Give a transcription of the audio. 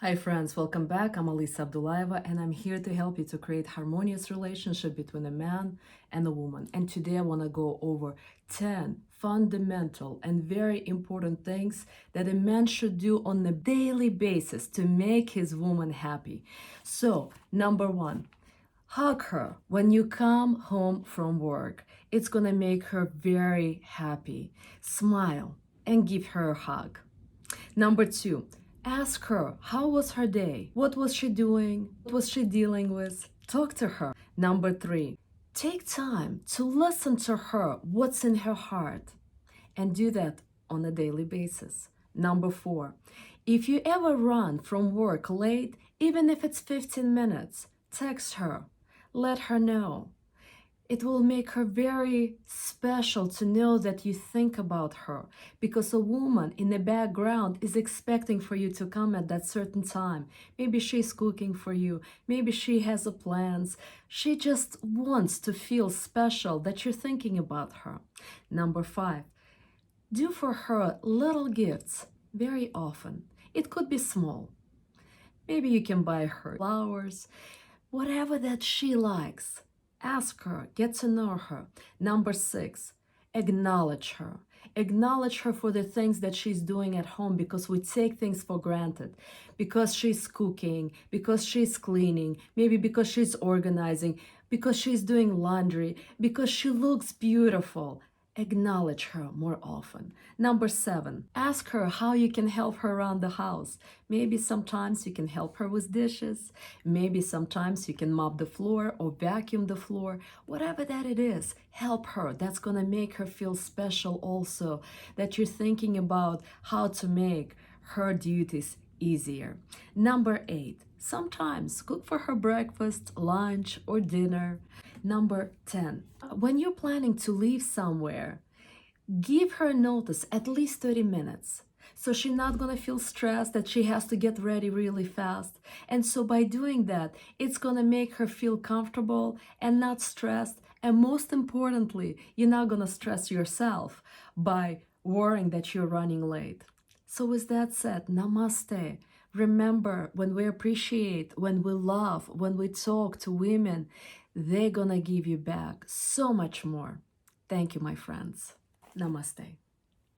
Hi friends, welcome back. I'm Alisa Abdullaeva and I'm here to help you to create harmonious relationship between a man and a woman. And today I want to go over 10 fundamental and very important things that a man should do on a daily basis to make his woman happy. So, number 1, hug her when you come home from work. It's going to make her very happy. Smile and give her a hug. Number 2, ask her how was her day? What was she doing? What was she dealing with? Talk to her. Number 3, take time to listen to her, what's in her heart, and do that on a daily basis. Number 4, if you ever run from work late, even if it's 15 minutes, text her. Let her know. It will make her very special to know that you think about her, because a woman in the background is expecting for you to come at that certain time. Maybe she's cooking for you, maybe she has a plans. She just wants to feel special that you're thinking about her. Number 5, do for her little gifts very often. It could be small. Maybe you can buy her flowers, whatever that she likes. Ask her, get to know her. Number 6, acknowledge her. Acknowledge her for the things that she's doing at home, because we take things for granted. Because she's cooking, because she's cleaning, maybe because she's organizing, because she's doing laundry, because she looks beautiful. Acknowledge her more often. Number 7, ask her how you can help her around the house. Maybe sometimes you can help her with dishes. Maybe sometimes you can mop the floor or vacuum the floor. Whatever that it is, help her. That's gonna make her feel special also, that you're thinking about how to make her duties easier. Number 8, sometimes cook for her breakfast, lunch, or dinner. Number 10, when you're planning to leave somewhere, give her notice at least 30 minutes. So she's not gonna feel stressed that she has to get ready really fast. And so by doing that, it's gonna make her feel comfortable and not stressed. And most importantly, you're not gonna stress yourself by worrying that you're running late. So with that said, namaste. Remember, when we appreciate, when we love, when we talk to women, they're gonna give you back so much more. Thank you, my friends. Namaste.